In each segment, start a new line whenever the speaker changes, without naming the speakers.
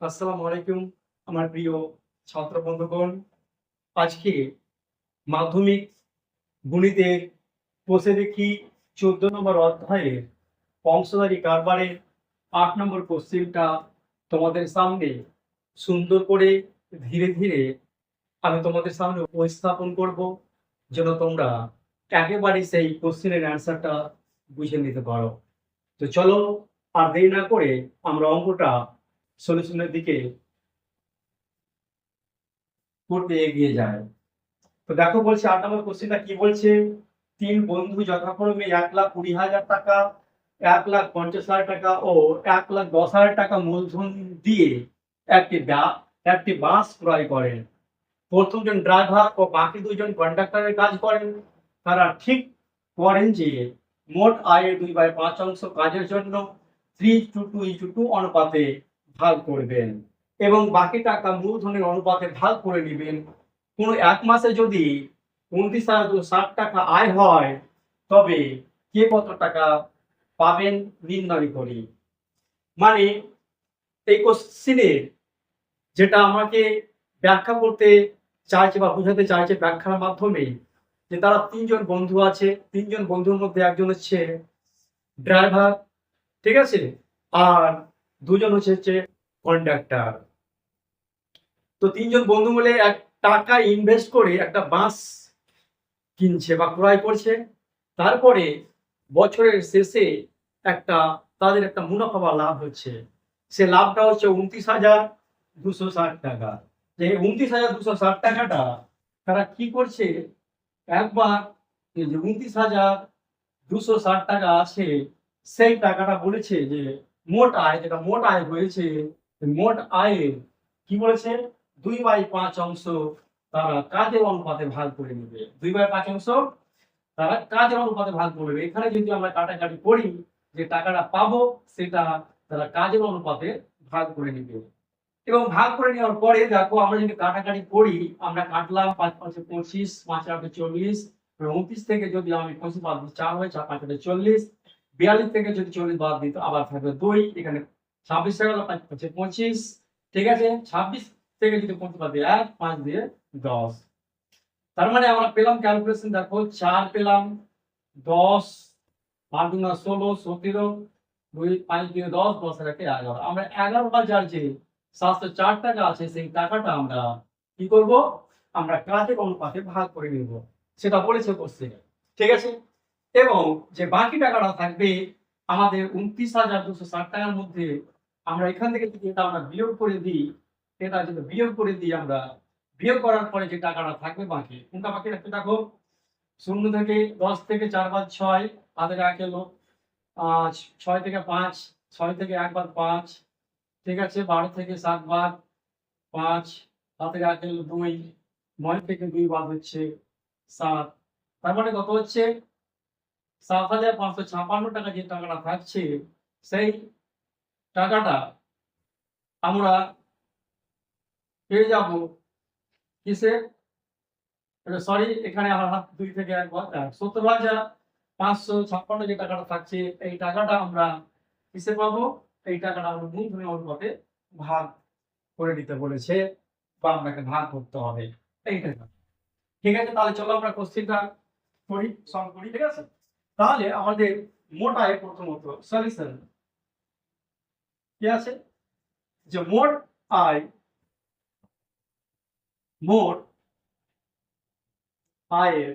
আসসালামু আলাইকুম আমার প্রিয় ছাত্র বন্ধুগণ। আজকে মাধ্যমিক গণিতের বসে দেখি ১৪ নম্বর অধ্যায়ের অংশধারী কারবারের ৮ নম্বর কোশ্চেনটা তোমাদের সামনে সুন্দর করে ধীরে ধীরে আমি তোমাদের সামনে উপস্থাপন করব, যেন তোমরা একেবারে সেই কোশ্চেনের অ্যান্সারটা বুঝে নিতে পারো। তো চলো আর দেরি না করে আমরা অঙ্কটা সলিউশনের দিকে করতে এগিয়ে যায়। তো দেখো বলছে ৮ নম্বর কোশ্চেনটা কি বলছে, ৩ বন্ধু যথাক্রমে ১,২০,০০০ টাকা, ১,৫০,০০০ টাকা ও ১,১০,০০০ টাকা মূলধন দিয়ে একটি বাস ক্রয় করেন। প্রথম জন ড্রাইভার ও বাকি দুজন কন্ডাক্টরের কাজ করেন। তারা ঠিক করেন যে মোট আয়ের 2/5 কাজের জন্য 3:2 অনুপাতে ভাগ করবেন এবং বাকি টাকা মূলধনের অনুপাতে ভাগ করে নেবেন। কোনো এক মাসে যদি ২৯,২৬০ টাকা আয় হয় তবে কে কত টাকা পাবেন নির্ণয় করি। মানে এই কোশ্চেনের যেটা আমাকে ব্যাখ্যা করতে চাইছে বা বোঝাতে চাইছে ব্যাখ্যার মাধ্যমে, যে তারা ৩ জন বন্ধু আছে, ৩ জন বন্ধুর মধ্যে একজন হচ্ছে ড্রাইভার, ঠিক আছে, আর ২ জন হচ্ছে কন্ডাক্টর। তো ৩ জন বন্ধু মিলে টাকা ইনভেস্ট করে একটা বাস কিনছে বা ক্রয় করছে। তারপরে বছরের শেষে তাদের একটা মুনাফা বা লাভ হচ্ছে। সে লাভটা হচ্ছে ২৯,২৬০ টাকা। যে ২৯,২৬০ টাকাটা তারা কি করছে, একবার এই যে ২৯,২৬০ টাকা আছে সেই টাকাটা বলেছে যে মোট আয়, যেটা মোট আয় হয়েছে, মোট আয়ের কি বলেছে 2/5 তারা কাজের অনুপাতে ভাগ করে নেবে। 2/5 তারা কাজের অনুপাতে ভাগ করবে। এখানে যদি আমরা কাটাকাটি করি, যে টাকাটা পাবো সেটা তারা কাজের অনুপাতে ভাগ করে নেবে। এবং ভাগ করে নেওয়ার পরে দেখো আমরা যদি কাটাকাটি করি, আমরা কাটলাম ৫×৫ = ২৫, ৫×৮ = ৪০, ২৯ থেকে যদি আমি ২৫ বাদ দিই ৪ হয়, ৪×৫ = ৪০, ৪২ থেকে যদি ৪০ বাদ দিই তো আবার থাকবে ২, এখানে ২৬ হয়ে গেল, ৫×৫ = ২৫, ঠিক আছে। ২৬ থেকে যদি ২৫ বাদ দিই ১, ৫ দিয়ে ১০। তার মানে আমরা পেলাম ক্যালকুলেশন, দেখো ৪ পেলাম, ১০, ৮ × ১৬, ১৭, ২, ৫ দিয়ে ১০, ১০ আর ১ ১১। আমরা ১১,০০০ যে ৭০৪ টাকা আছে সেই টাকাটা আমরা কি করব, আমরা কাজের অনুপাতে ভাগ করে নেব, সেটা বলেছে কোশ্চেনে, ঠিক আছে। এবং যে বাকি টাকাটা থাকবে আমাদের ২৯,২৬০ টাকার মধ্যে, আমরা এখান থেকে যদি এটা আমরা বিয়োগ করে দিই, এটা যদি বিয়োগ করে দিই, আমরা বিয়োগ করার পরে যে টাকাটা থাকবে বাকি, কোনটা বাকি রাখতে দেখো, ০ থেকে ১০ থেকে ৪ বাদ ৬, হাতে ১ এলো, ৬ থেকে ৫, ৬ থেকে ১ বাদ ৫, ঠিক আছে। ১২ থেকে ৭ বাদ ৫, হাতে ১ এলো ২, ৯ থেকে ২ বাদ হচ্ছে ৭। তার মানে কত হচ্ছে ৭,৫৫৬ টাকা, যে টাকাটা থাকছে সেই টাকাটা আমরা পেয়ে যাব কিসে, সরি এখানে আমার হাত ২ থেকে ১ বাদ ৭০,৫৫৬ যে টাকাটা থাকছে এই টাকাটা আমরা কিসে পাবো, এই টাকাটা আমরা মূলধনের অনুপাতে ভাগ করে দিতে বলেছে বা আপনাকে ভাগ করতে হবে এইটাই। ঠিক আছে, তাহলে চলো আমরা কোশ্চেনটা করি, সলভ করি, ঠিক আছে। তাহলে আমাদের মোট আয় প্রথমত সলিউশন কি আছে, যে মোট আয়, মোট আয়ের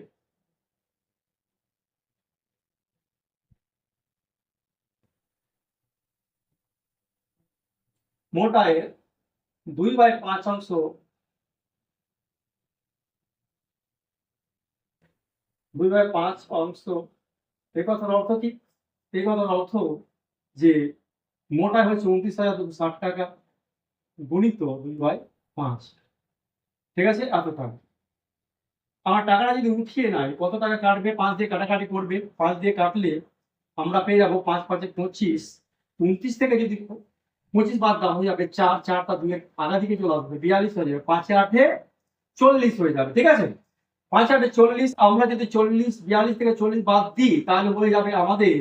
মোট আয়ের 2/5 2/5 এই কথার অর্থ কি, এই কথার অর্থ যে মোট আয় হচ্ছে ২৯,২৬০ টাকা গুণিত 2/5, ঠিক আছে, এত টাকা। আমার টাকাটা যদি উঠিয়ে নেয় কত টাকা কাটবে, ৫ দিয়ে কাটাকাটি করবে, ৫ দিয়ে কাটলে আমরা পেয়ে যাবো ৫×৫ = ২৫, ২৯ থেকে যদি ২৫ বাদ দাও হয়ে যাবে ৪, ৪টা ২ এর আগা দিকে চলে আসবে, ৪২ হয়ে যাবে, ৫ এ ৮ এ ৪০ হয়ে যাবে, ঠিক আছে। ৫ ৮ এ ৪০, আমরা যদি ৪০, ৪২ থেকে ৪০ বাদ দিই তাহলে হয়ে যাবে আমাদের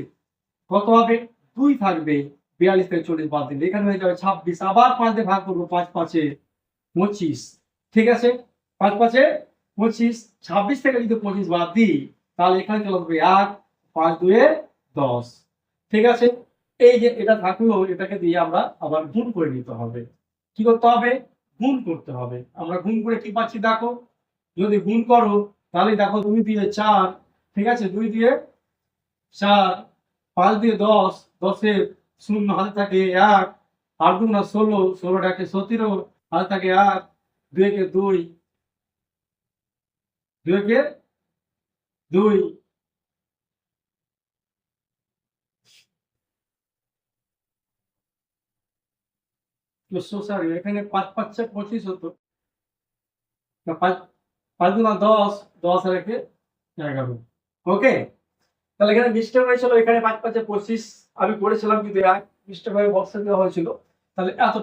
কত হবে, ২ থাকবে, 42 থেকে 40 বাদ দিলে এখানে হয়ে যাবে 26। আবার 5 দিয়ে ভাগ করবো, 5 5 25। ঠিক আছে, 5 5 25। 26 থেকে যদি 25 বাদ দিই তাহলে এখানে চলে আসবে 1, 5 2 10। ঠিক আছে, এই যে এটা থাকলো, এটাকে দিয়ে আমরা আবার গুণ করে নিতে হবে। কি করতে হবে? গুণ করতে হবে। আমরা গুণ করে কি পাচ্ছি দেখো, যদি গুণ করো তাহলে দেখো 2 দিয়ে 4, ঠিক আছে, 2 দিয়ে 4, 5 দিয়ে 10, 10 এ শূন্য হাতে থাকে 1, 8 দুগুণা 16, 16 টাকে 17 হাতে থাকে 1, 2 একে 2, 2 একে 2, সরি এখানে 5 5 25 হতো, 5 5 দুগুণা 10, 10 আর একে 11। ওকে, তাহলে এখানে মিস্টেক হয়েছিল, এখানে 5 5 25 আমি করেছিলাম কিন্তু এক মিস্টেক হয়ে বক্সে দেওয়া হয়েছিল। তাহলে এত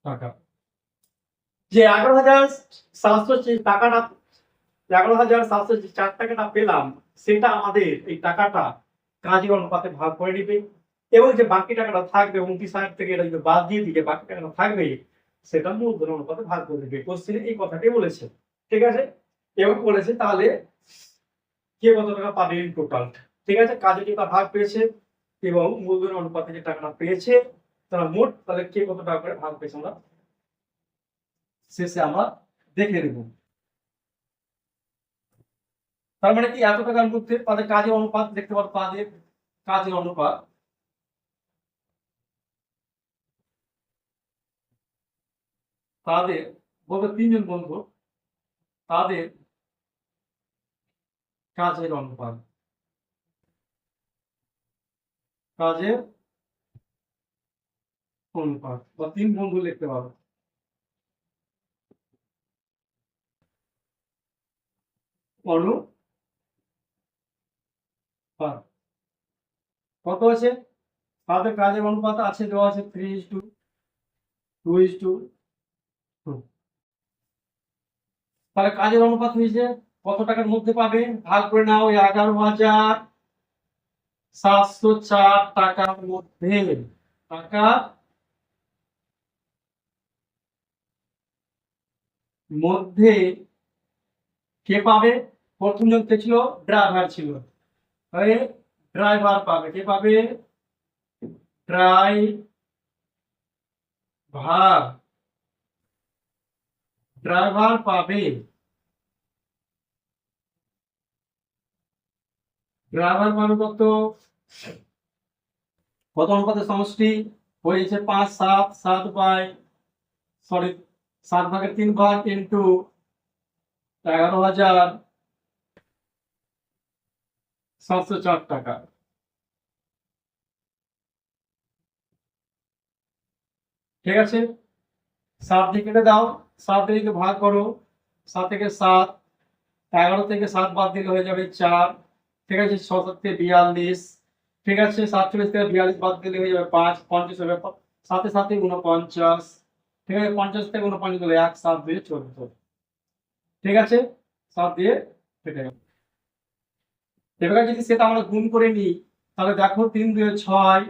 টাকা যে 11,700 যে টাকাটা, 11,700 যে 4 টাকাটা পেলাম, সেটা আমাদের এই টাকাটা কাজের অনুপাতে ভাগ করে নিবে এবং যে বাকি টাকাটা থাকবে 29,000 থেকে এটা যদি বাদ দিয়ে দিকে বাকি টাকাটা থাকবে সেটা মূলধন অনুপাতে ভাগ করে দিবে। কোশ্চেনে এই কথাটাই বলেছে। ঠিক আছে, এবং বলেছে তাহলে কে কত টাকা পাবে ইন টোটাল। ঠিক আছে, কাজে যেটা ভাগ পেয়েছে এবং মূলধন অনুপাতে যে টাকাটা পেয়েছে তারা মোট তাহলে কে কত টাকা করে ভাগ পেয়েছে আমরা শেষে আমরা দেখে নেব। তার মানে কি এত টাকার মধ্যে তাদের কাজের অনুপাত দেখতে পাবো, তাদের কাজের অনুপাত তাদের বলতে 3 জন বন্ধু, তাদের কাজের অনুপাত, কাজের অনুপাত বা 3 বন্ধু লিখতে পারো অনুপাত কত আছে, তাদের কাজের অনুপাত আছে দেওয়া আছে 3:2:2। তাহলে কাজের অনুপাত হয়েছে কত টাকার মধ্যে পাবে, ভাগ করে নাও 11,704 টাকার মধ্যে। টাকা মধ্যে কে পাবে? প্রথম জন কে ছিল? ড্রাইভার ছিল। তাহলে ড্রাইভার পাবে, কে পাবে? ড্রাইভার, ড্রাইভার পাবে। ড্রাইভার পাবে কত? কত অনুপাতের সমষ্টি হয়েছে 5 7 7 বাই সরি 7 ভাগের 3 ভাগ ইন্টু 11,704 টাকা। ঠিক আছে, 7 দিয়ে কেটে দাও, 7 দিয়ে যদি ভাগ করো, 7 থেকে 7, 11 থেকে 7 বাদ দিলে হয়ে যাবে 4। ঠিক আছে, 6 7 থেকে 42। ঠিক আছে, 47 থেকে 42 বাদ দিলে হয়ে যাবে 5, 50 হবে 7 এর 7 49। ঠিক আছে, 50 থেকে 49 দিলে 1 7 2 14। ঠিক আছে, 7 দিয়ে কেটে গেল। এবার যদি সেটা আমরা গুণ করে নিই তাহলে দেখো 3 2 6,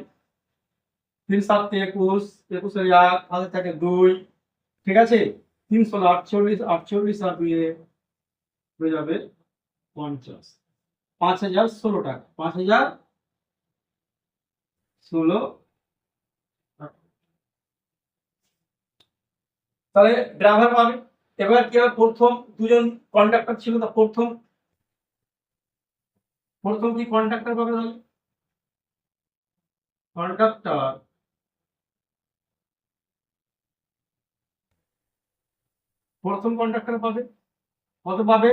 3 7 21, 21 এর 1 হাতে থাকে 2। ঠিক আছে, 3 16 48, 48 আর 2 হয়ে যাবে 50। 5,016 টাকা, 5,016 টাকা। তাহলে ড্রাইভার পাবে। এবার কি হবে, প্রথম দুজন কন্ডাক্টর ছিল, তা প্রথম কি কন্ডাক্টর পাবে? তাহলে কন্ডাক্টর প্রথম কন্ডাক্টর পাবে কত পাবে?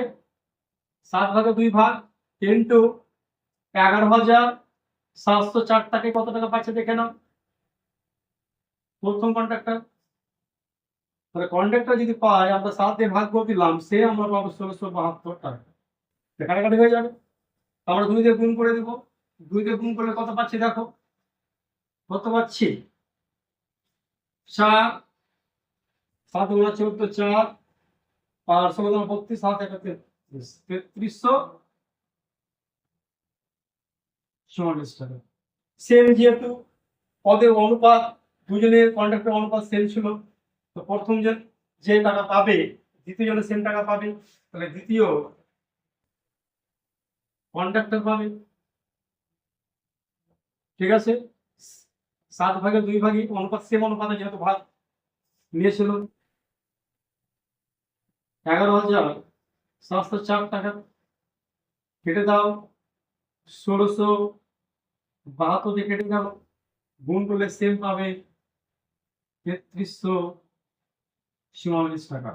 7 ভাগে 2 ভাগ ইন্টু 11,704 টাকায় কত টাকা পাচ্ছে দেখে নাও প্রথম কন্ডাক্টর। তাহলে কন্ডাক্টর যদি পাই, আমরা 7 দিয়ে ভাগ করে দিলাম, সে আমরা পাবো 1672 টাকা। কাটাকাটি হয়ে যাবে, আমরা 2 দিয়ে গুণ করে দেব। 2 দিয়ে গুণ করলে কত পাচ্ছি দেখো, কত পাচ্ছি? 4, 7 গুণা 14 4 আর 16 গুণা 32 7 1 33, 3316 44 টাকা। সেম যেহেতু পদের অনুপাত, দুজনের কন্ট্রাক্টর অনুপাত সেম ছিল, তো প্রথম যে টাকা পাবে দ্বিতীয় জনের সেম টাকা পাবে, তাহলে দ্বিতীয় কন্ট্রাক্টর পাবে। ঠিক আছে, 7/2 অনুপাত, সেম অনুপাতে যেহেতু ভাগ নিয়েছিল। 11,704 টাকা কেটে দাও, 1672 দিয়ে কেটে দাও, গুণ করলে সেম পাবে 3344 টাকা।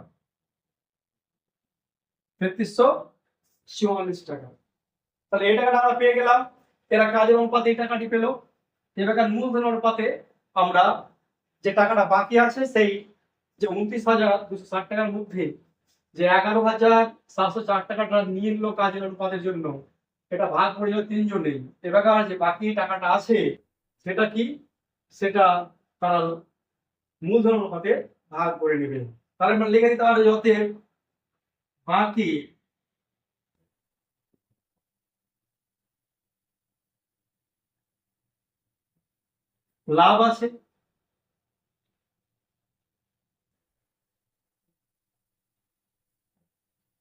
3344 টাকা। তাহলে এই টাকাটা আমরা পেয়ে গেলাম। এরা কাজের অনুপাতে এই টাকাটি পেল। এবার মূলধন অনুপাতে আমরা যে টাকাটা বাকি আছে, সেই যে 29,260 টাকার মধ্যে যে 11,704 টাকাটা নিয়ে নিল কাজের অনুপাতের জন্য, এটা ভাগ করে দিল তিনজনেই। এবার যে বাকি টাকাটা আছে সেটা কি, সেটা তারা মূলধন অনুপাতে ভাগ করে নেবে। তাহলে আমরা লিখে দিতে পারি অতএব বাকি লাভ আছে,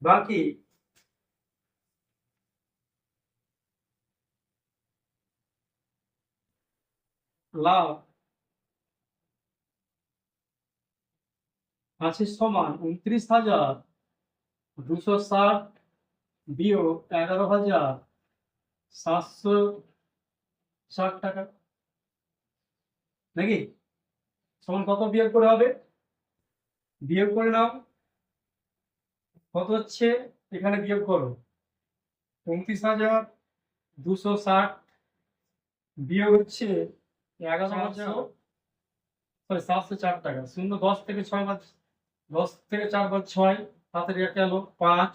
বাকি লাভ আছে সমান 29,260 বিয়োগ 11,760 টাকা, নাকি? সমান কত বিয়োগ করে হবে? বিয়োগ করে নাও, কত হচ্ছে এখানে বিয়োগ করো। 29,260 বিয়োগ হচ্ছে 11,704 টাকা। 0 10 থেকে 6 বাদ, 10 থেকে 4 বাদ 6, হাতে রেখে গেল 5,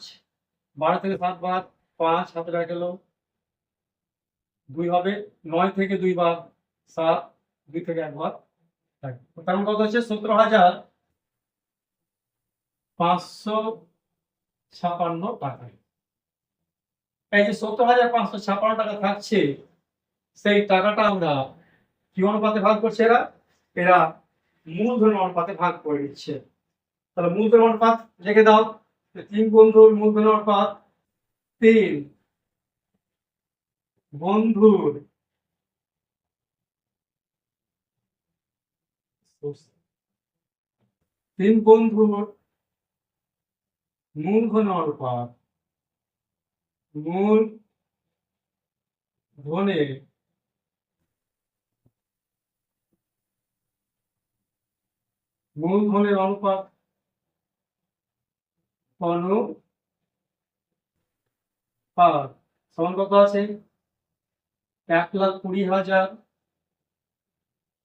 12 থেকে 7 বাদ 5, হাতে রেখে গেল 2 হবে, 9 থেকে 2 বাদ 7, 2 থেকে 1 বাদ 1। তার মানে কত হচ্ছে 17,556 টাকা। এই যে 17,556 টাকা থাকছে, সেই টাকাটা আমরা কি অনুপাতে ভাগ করছে? এরা মূলধন অনুপাতে ভাগ করে দিচ্ছে। তাহলে মূলধন অনুপাত লিখে দাও, 3 বন্ধুর মূলধন অনুপাত, 3 বন্ধুর মূলধন অনুপাত, মূলধনের অনুপাত সমান কত আছে? 1,20,000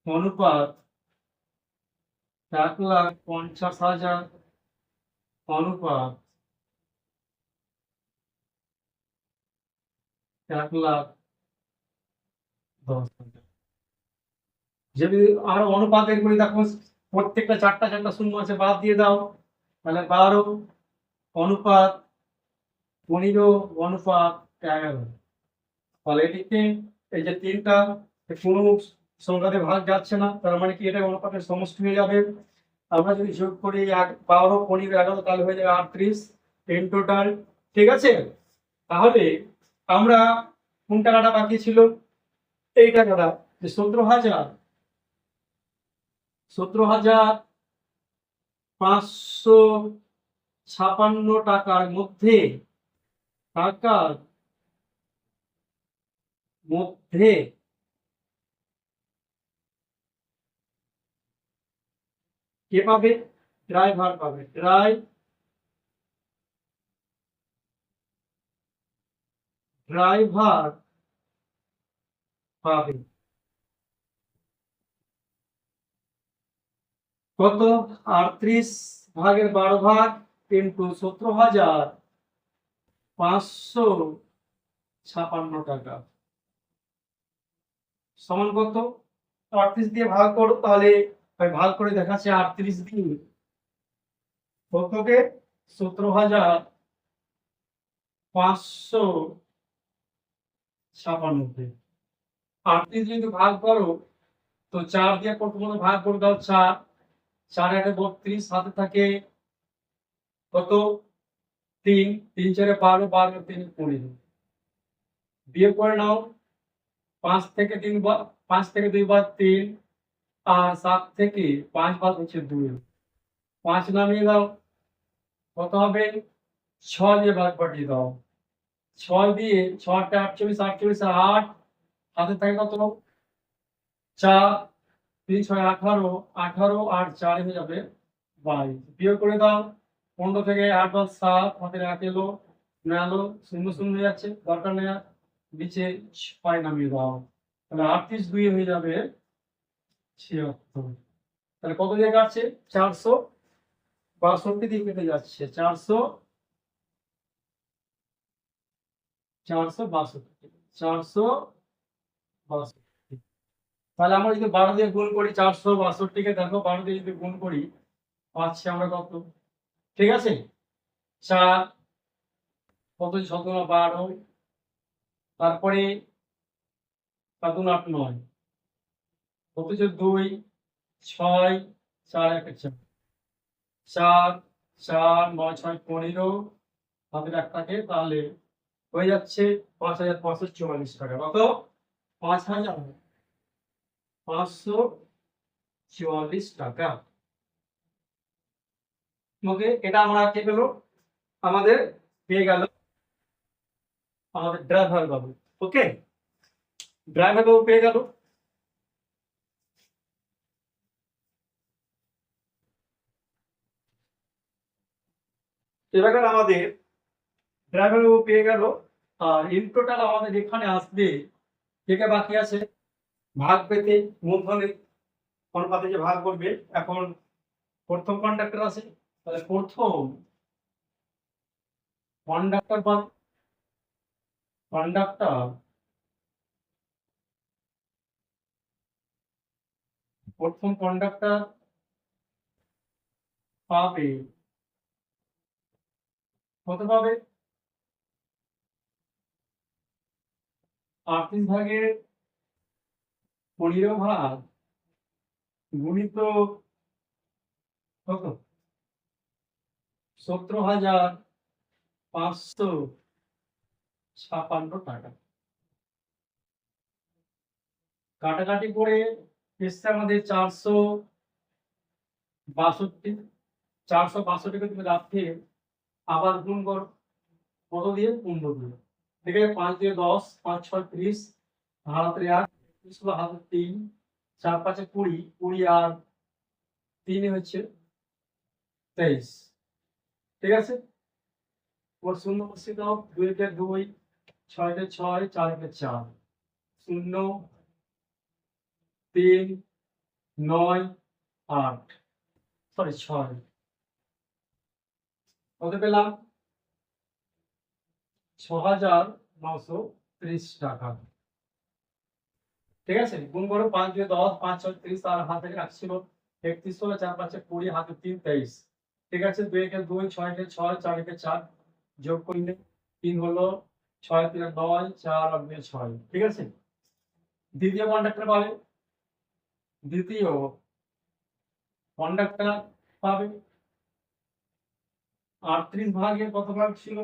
অনুপাত 1,50,000 অনুপাত 1,10,000। যদি আমরা অনুপাত বের করি, দেখো প্রত্যেকটা 4টা শূন্য আছে, বাদ দিয়ে দাও, তাহলে 12 অনুপাত 15 অনুপাত 11। তাহলে এদিকে এই যে 3টা কোনো সংখ্যাতে ভাগ যাচ্ছে না, তার মানে কি এটা অনুপাতের সমষ্টি হয়ে যাবে। আমরা যদি যোগ করি 12, 15, 11, তাহলে হয়ে যাবে 38 ইন টোটাল। ঠিক আছে, তাহলে আমরা কোন টাকাটা বাকি ছিল? এই টাকাটা যে 17,556 টাকার মধ্যে কে পাবে? ড্রাইভার পাবে। ড্রাইভার পাবে কত? 38/12 ইন্টু 17,556 টাকা সমান কত? 38 দিয়ে ভাগ করো, তাহলে আমি ভাগ করে দেখাচ্ছি। 38 দিয়ে কতকে? 17,556 38 যদি ভাগ করো তো 4 দিয়ে প্রথমত ভাগ করে দাও, 4 4 একে 32, হাতে থাকে কত 3, 3 4 12, 12 3 20, বিয়োগ করে নাও 5 থেকে 3 বার, 5 থেকে 2 বার 3, আর 7 থেকে 5 বার হচ্ছে 2, 5 নামিয়ে দাও, কত হবে 6 দিয়ে ভাগ পাঠিয়ে দাও, 6 দিয়ে 6 টা 48, 48 8, হাতে থাকে কত 4, 3 6 18, 18 আর 4 হয়ে যাবে 22, বিয়োগ করে দাও 15 থেকে 8 বার 7, হাতে 1 এলো, গেলো, শূন্য শূন্য হয়ে যাচ্ছে, দরকার নেই আর, নিচে 6 নামিয়ে দাও, তাহলে 38 2 হয়ে যাবে 76, তাহলে কত দিয়ে কাটছে 462 দিয়ে কেটে যাচ্ছে, 462, তাহলে আমরা যদি 12 দিয়ে গুণ করি 462 কে, দেখো 12 দিয়ে যদি গুণ করি পাচ্ছি আমরা কত, ঠিক আছে 4, কত 17 12, তারপরে 7 8 9, কত হচ্ছে 2 6 4 1 4, 4 4 9 6 15, হাতের একটাকে, তাহলে হয়ে যাচ্ছে 5544 টাকা, কত 5544 টাকা। ওকে, এটা আমরা কি পেলো, আমাদের পেয়ে গেল আমাদের ড্রাইভার বাবু। ওকে, ড্রাইভার বাবু পেয়ে গেল। এবার আমাদের ড্রাইভার বাবু পেয়ে গেল, আর ইন টোটাল আমাদের এখানে আসবে কে কে বাকি আছে ভাগ পেতে, মূলধনের অনুপাতে যে ভাগ করবে। এখন প্রথম কন্ডাক্টর আছে, তাহলে প্রথম কন্ডাক্টর পাবে, কন্ডাক্টর প্রথম কন্ডাক্টর পাবে কত পাবে 38 ভাগের 15 ভাগ গুণিত কত 17,556 টাকা। কাটাকাটি করে এসছে আমাদের 462, 462 কে তুমি রাখতে আবার গুণ করো কত দিয়ে 15 দিয়ে, ঠিক আছে 5 দিয়ে 10, 5 6 30, হাতে 8, 30 হাতে 3, 4 5 20, 20 আর 3 হচ্ছে 23, ঠিক আছে। ওর শূন্য বসিয়ে দাও, 2 কে 2, 6 কে 6, 4 কে 4, 0 3 9 8, সরি 6, কত পেলাম 6,930 টাকা, ঠিক আছে। গুণ করো 5 দিয়ে 10, 5 6 30, আর হাতে রাখছিল 31 হলো, 4 5 20, হাতে 3 23, ঠিক আছে। 2 কে 2, 6 কে 6, 4 কে 4, যোগ করলে 3 হলো, 6 3 9, 4 আর 2 6, ঠিক আছে। দ্বিতীয় কন্ডাক্টর পাবে, দ্বিতীয় কন্ডাক্টর পাবে 38 ভাগে কত ভাগ ছিল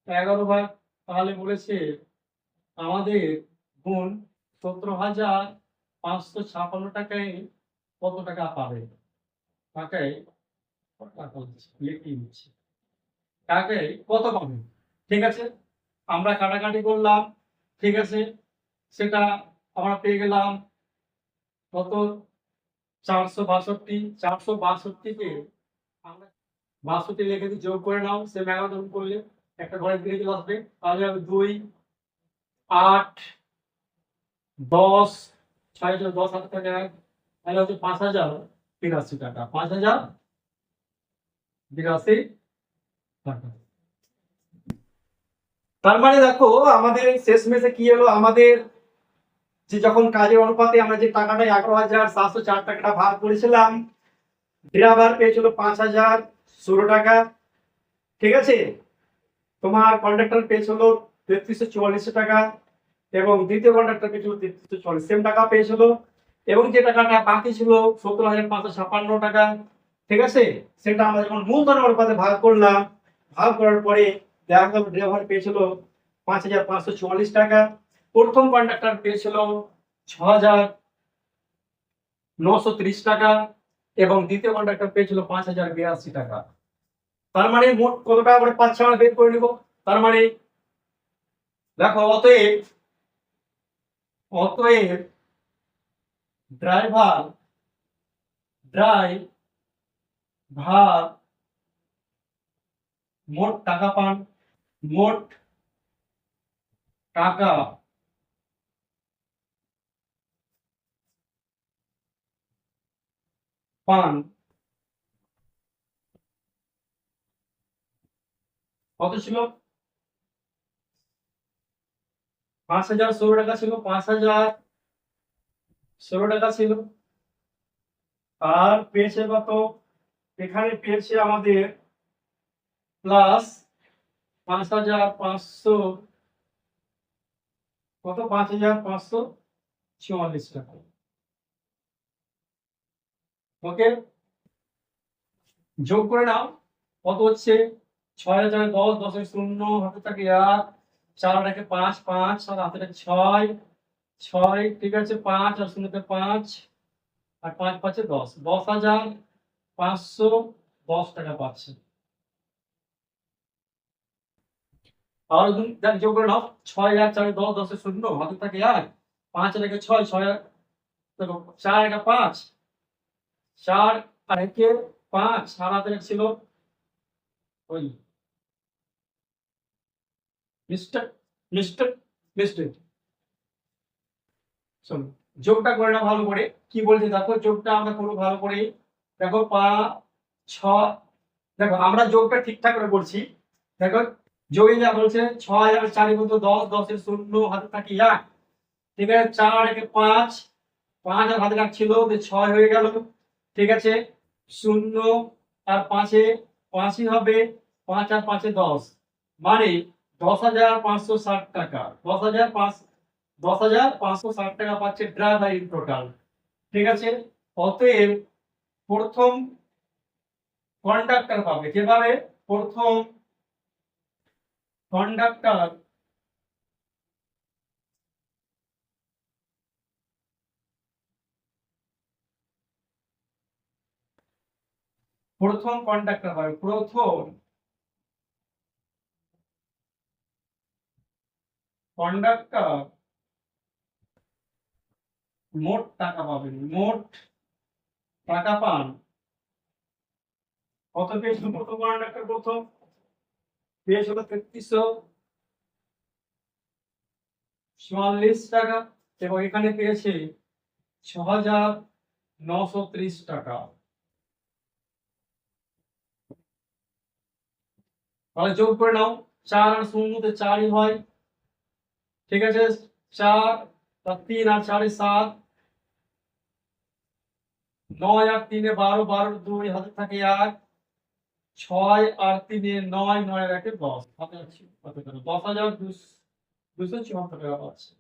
11 ভাগ, তাহলে বলেছে আমাদের গুণ 17,556 টাকায় কত টাকা পাবে, টাকায় লিখে দিচ্ছি, টাকায় কত পাবে, ঠিক আছে। আমরা কাটাকাটি করলাম, ঠিক আছে, সেটা আমরা পেয়ে গেলাম কত 462, 462 কে আমরা 62 লিখে দিয়ে যোগ করে নাও, সে 11 যোগ করলে একটা ঘরে ফিরে চলে আসবে, তাহলে হবে 2 8 10, 6 10 হাতে থাকে 1, তাহলে হচ্ছে 5,082 টাকা, 5,082 টাকা। তার মানে দেখো আমাদের শেষ মেশে কি হলো, আমাদের যে যখন কাজের অনুপাতে আমরা যে টাকাটা 11,704 টাকাটা ভাগ করেছিলাম, ড্রাইভার পেয়েছিল 5,016 টাকা, ঠিক আছে। তোমার কন্ডাক্টর পেয়েছিল 3344 টাকা, এবং দ্বিতীয় কন্ট্রাক্টর পেয়েছিল 3340 সেম টাকা পেয়েছিল। এবং যে টাকাটা বাকি ছিল 17,556 টাকা, ঠিক আছে, সেটা আমরা যখন মূলধন অনুপাতে ভাগ করলাম, ভাগ করার পরে দেখা গেল ড্রাইভার পেয়েছিল 5,544 টাকা, প্রথম কন্ট্রাক্টর পেয়েছিল 6,930 টাকা এবং দ্বিতীয় কন্ট্রাক্টর পেয়েছিল 5,082 টাকা। তার মানে মোট কত টাকা করে পাচ্ছে আমরা বের করে নিব। তার মানে দেখো, অতএব অতএব ড্রাইভার মোট টাকা পান, মোট টাকা পান কত ছিল? 5,016 টাকা ছিল, 5,016 টাকা ছিল। আর পেয়েছে কত? এখানে পেয়েছে আমাদের প্লাস 5,500, কত, 5,544 টাকা। ওকে, যোগ করে নাও, কত হচ্ছে? 6,010, 10 শূন্য হাতে থাকে 1, 4 রেখে 5, 5 আর হাতে থাকে 6, 6, ঠিক আছে, 5 আর শূন্যতে 5 আর 5 5 10, 10,510 টাকা পাচ্ছে। আর যোগ করে নাও, 6 1 4 10, 10 শূন্য হাতে থাকে 1, 5 রেখে 6, 6 দেখো 4 রেখে 5, 4 আর রেখে 5 আর হাতে ছিল ওই মিস্টার মিস্টার মিস্টার শোনো, যোগটা করে না ভালো করে, কি বলছে দেখো, যোগটা আমরা করবো ভালো করে। দেখো 5 6, দেখো আমরা যোগটা ঠিকঠাক করে করছি। দেখো যোগে যা বলছে 6 আর 4 কত 10, 10 এর শূন্য হাতে থাকে 1, ঠিক আছে, 4 একে 5, 5 আর হাতে রাখছিল 6 হয়ে গেল, ঠিক আছে, শূন্য আর 5 এ 5ই হবে, 5 আর 5 এ 10, মানে 10,560 টাকা, 10,560 টাকা পাচ্ছে ড্রাইভার ইন টোটাল, ঠিক আছে। অতএব প্রথম কন্ডাক্টর পাবে কিভাবে? প্রথম কন্ডাক্টর পাবে, প্রথম কন্ডাক্টর মোট টাকা পাবেন, মোট টাকা পান কত পেয়েছিল? প্রথম কন্ডাক্টর প্রথম পেয়েছিল 3,344 টাকা এবং এখানে পেয়েছে 6,930 টাকা। তাহলে যোগ করে নাও, 4 আর শূন্যতে 4ই হয়, ঠিক আছে, 4 আর 3 আর 4 7, 9 আর 3 12, 12 2 হাতে থাকে 1, 6 আর 3 9, 9 আর 1 10, হাতে আছে কত টাকা? 10,274 টাকা পাচ্ছে।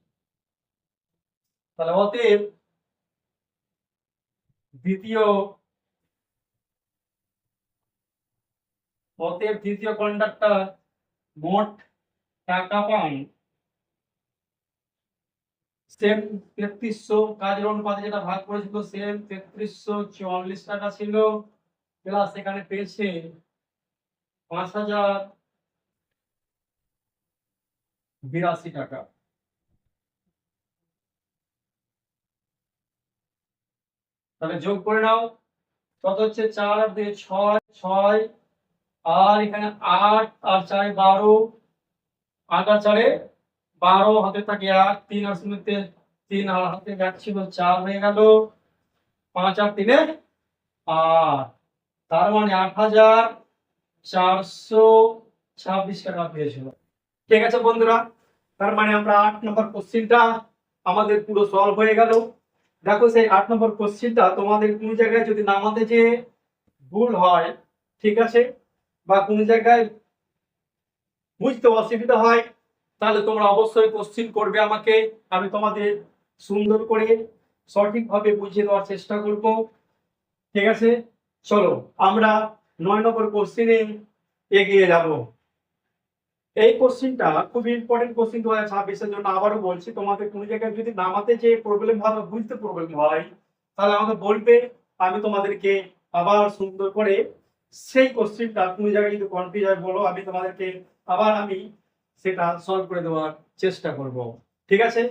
তাহলে অতএব দ্বিতীয় কন্ডাক্টর মোট টাকা পান সেম 3300, কাজের অনুপাতে যেটা ভাগ করেছিল সেম 3344 টাকা ছিল, প্লাস এখানে পেয়েছে 5,082 টাকা। তাহলে যোগ করে নাও, কত হচ্ছে? 4 আর 2 6, 6 আর এখানে 8 আর 4 12, 8 আর 4 12 হাতে থাকে 1, 3 আর শূন্যতে 3 আর হাতে যাচ্ছিল 4 হয়ে গেল, 5 আর 3 8, তার মানে 8,426 টাকা পেয়েছিল। ঠিক আছে বন্ধুরা, তার মানে আমরা 8 নম্বর কোশ্চেনটা আমাদের পুরো সলভ হয়ে গেল। দেখো সেই 8 নম্বর কোশ্চেনটা তোমাদের কোন জায়গায় যদি নামাতে যে ভুল হয়, ঠিক আছে, বা কোন জায়গায় বুঝতে অসুবিধা হয়, তাহলে তোমরা অবশ্যই কোশ্চিন করবে আমাকে, আমি তোমাদের সুন্দর করে সঠিকভাবে বুঝিয়ে দেওয়ার চেষ্টা করব। ঠিক আছে, চলো আমরা 9 নম্বর কোশ্চিনে এগিয়ে যাব। এই কোশ্চিনটা খুব ইম্পর্টেন্ট কোশ্চিন 2026-এর জন্য। আবারও বলছি, তোমাদের কোনো জায়গায় যদি নামাতে যে প্রবলেম হয় বা বুঝতে প্রবলেম হয়, তাহলে আমাকে বলবে, আমি তোমাদেরকে আবার সুন্দর করে সেই কোশ্চিনটা, কোনো জায়গায় যদি কনফিউজ হয় বলো, আমি তোমাদেরকে আবার সেটা সলভ করে দেওয়ার চেষ্টা করব। ঠিক আছে।